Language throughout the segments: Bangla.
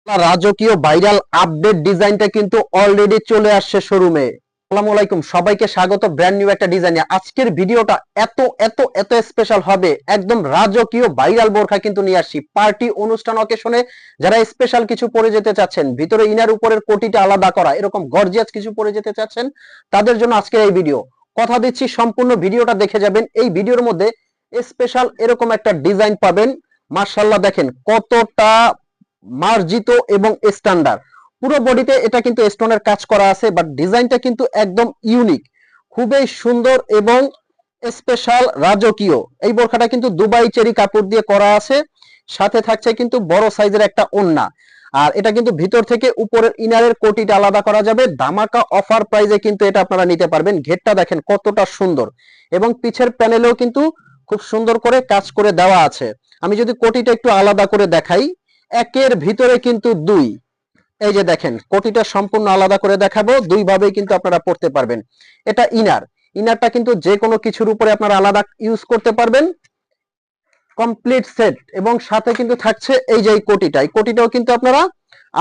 রাজকীয় ভাইরাল আপডেট ডিজাইনটা কিন্তু অলরেডি চলে আসছে শোরুমে। আসসালামু আলাইকুম, সবাইকে স্বাগত ব্র্যান্ড নিউ একটা ডিজাইনে। আজকের ভিডিওটা এত এত এত স্পেশাল হবে, একদম রাজকীয় ভাইরাল বোরখা কিন্তু নিয়ে আসছি। পার্টি অনুষ্ঠান অকেশনে যারা স্পেশাল কিছু পরে যেতে চাচ্ছেন, ভিতরে ইনার উপরের কোটিটা আলাদা করা, এরকম গর্জিয়াস কিছু পরে যেতে চাচ্ছেন, তাদের জন্য আজকের এই ভিডিও। কথা দিচ্ছি সম্পূর্ণ ভিডিওটা দেখে যাবেন। এই ভিডিওর মধ্যে স্পেশাল এরকম একটা ডিজাইন পাবেন। মাশাআল্লাহ, দেখেন কতটা মার্জিত এবং স্ট্যান্ডার্ড। পুরো বডিতে এটা কিন্তু স্টোনের কাজ করা আছে, বাট ডিজাইনটা কিন্তু একদম ইউনিক, খুবই সুন্দর এবং স্পেশাল রাজকীয়। এই বোরখাটা কিন্তু দুবাই চেরি কাপড় দিয়ে করা আছে, সাথে থাকছে কিন্তু বড় সাইজের একটা ওড়না। আর এটা কিন্তু ভিতর থেকে উপরের ইনারের কোটিটা আলাদা করা যাবে। ধামাকা অফার প্রাইজে কিন্তু এটা আপনারা নিতে পারবেন। ঘেরটা দেখেন কতটা সুন্দর, এবং পিছের প্যানেলেও কিন্তু খুব সুন্দর করে কাজ করে দেওয়া আছে। আমি যদি কোটিটা একটু আলাদা করে দেখাই, একের ভিতরে কিন্তু দুই। এই যে দেখেন, কোটিটা সম্পূর্ণ আলাদা করে দেখাবো, দুই ভাবেই কিন্তু আপনারা পড়তে পারবেন। এটা ইনারটা কিন্তু যে কোনো কিছুর উপরে আপনারা আলাদা ইউজ করতে পারবেন, কমপ্লিট সেট। এবং সাথে কিন্তু থাকছে এই যে এই কোটিটাও কিন্তু আপনারা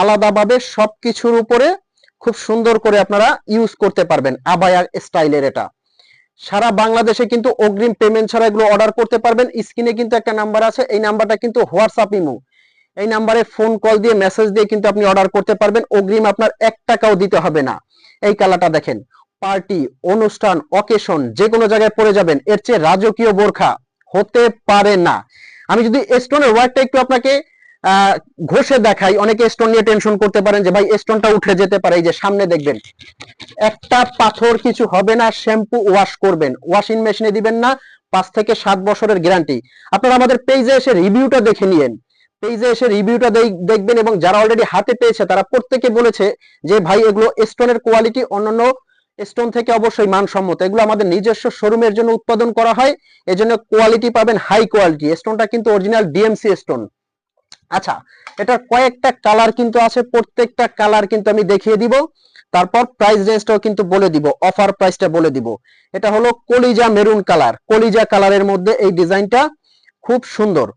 আলাদাভাবে সবকিছুর উপরে খুব সুন্দর করে আপনারা ইউজ করতে পারবেন। আবায়া স্টাইলের এটা সারা বাংলাদেশে কিন্তু অগ্রিম পেমেন্ট ছাড়া এগুলো অর্ডার করতে পারবেন। স্ক্রিনে কিন্তু একটা নাম্বার আছে, এই নাম্বারটা কিন্তু হোয়াটসঅ্যাপ ইমো, এই নাম্বারে ফোন কল দিয়ে মেসেজ দিয়ে কিন্তু আপনি অর্ডার করতে পারবেন। অগ্রিম আপনার 1 টাকাও দিতে হবে না। এই কালারটা দেখেন, পার্টি অনুষ্ঠান অকেশন যে কোনো জায়গায় পরে যাবেন, এর চেয়ে রাজকীয় বোরখা হতে পারে না। আমি যদি স্টোনের ওয়ার্কটা একটু আপনাকে ঘষে দেখাই, অনেকে স্টোন নিয়ে টেনশন করতে পারেন যে ভাই স্টোনটা উঠে যেতে পারে। এই যে সামনে দেখবেন, একটা পাথর কিছু হবে না। শ্যাম্পু ওয়াশ করবেন, ওয়াশিং মেশিনে দিবেন না। 5 থেকে 7 বছরের গ্যারান্টি। আপনারা আমাদের পেজে এসে রিভিউটা দেখে নিয়েন, পেজে এসে রিভিউটা দেখবেন। এবং যারা অলরেডি হাতে পেয়েছে তারা প্রত্যেকে বলেছে যে ভাই এগুলো স্টোনের কোয়ালিটি অন্যান্য স্টোন থেকে অবশ্যই মানসম্মত। এগুলো আমাদের নিজস্ব শোরুমের জন্য উৎপাদন করা হয়, এজন্য কোয়ালিটি পাবেন হাই কোয়ালিটি। স্টোনটা কিন্তু অরিজিনাল ডিএমসি স্টোন। আচ্ছা, এটার কয়েকটা কালার কিন্তু আছে, প্রত্যেকটা কালার কিন্তু আমি দেখিয়ে দিব। তারপর প্রাইস রেঞ্জটাও কিন্তু বলে দিব, অফার প্রাইসটা বলে দিব। এটা হলো কলিজা মেরুন কালার, কলিজা কালারের মধ্যে এই ডিজাইনটা খুব সুন্দর।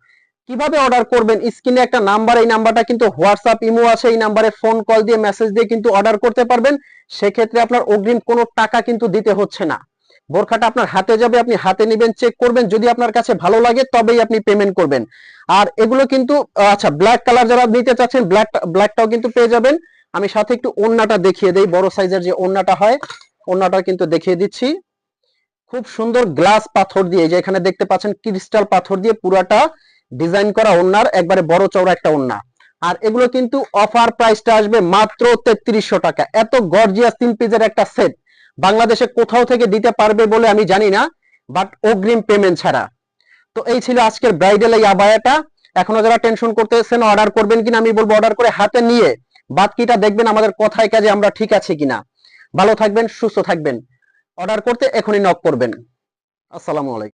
কিভাবে অর্ডার করবেন, স্ক্রিনে একটা নাম্বার, এই নাম্বারটা কিন্তু হোয়াটসঅ্যাপ ইমো আছে, এই নাম্বারে ফোন কল দিয়ে মেসেজ দিয়ে কিন্তু অর্ডার করতে পারবেন। সেক্ষেত্রে আপনার অগ্রিম কোনো টাকা কিন্তু দিতে হচ্ছে না। বোরখাটা আপনার হাতে যাবে, আপনি হাতে নেবেন, চেক করবেন, যদি আপনার কাছে ভালো লাগে তবেই আপনি পেমেন্ট করবেন। আর এগুলো কিন্তু আচ্ছা, ব্ল্যাক কালার যারা নিতে চাচ্ছেন, ব্ল্যাকটাও কিন্তু পেয়ে যাবেন। আমি সাথে একটু ওড়নাটা দেখিয়ে দেই, বড় সাইজের যে ওড়নাটা হয়, ওড়নাটা কিন্তু দেখিয়ে দিচ্ছি। খুব সুন্দর গ্লাস পাথর দিয়ে, যে এখানে দেখতে পাচ্ছেন ক্রিস্টাল পাথর দিয়ে পুরাটা ডিজাইন করা ওড়নার, একবারে বড় চওড়া একটা ওড়না। আর এগুলো কিন্তু অফার প্রাইসটা আসবে মাত্র 3300 টাকা। এত গর্জিয়াস 3 পিসের একটা সেট বাংলাদেশে কোথাও থেকে দিতে পারবে বলে আমি জানি না, বাট অগ্রিম পেমেন্ট ছাড়া। তো এই ছিল আজকের ব্রাইডাল এই আবায়াটা। এখনো যারা টেনশন করতেছেন অর্ডার করবেন কিনা, আমি বলবো অর্ডার করে হাতে নিয়ে বাকিটা দেখবেন আমাদের কথায় কাজে আমরা ঠিক আছে কিনা। ভালো থাকবেন, সুস্থ থাকবেন। অর্ডার করতে এখনই নক করবেন। আসসালামু আলাইকুম।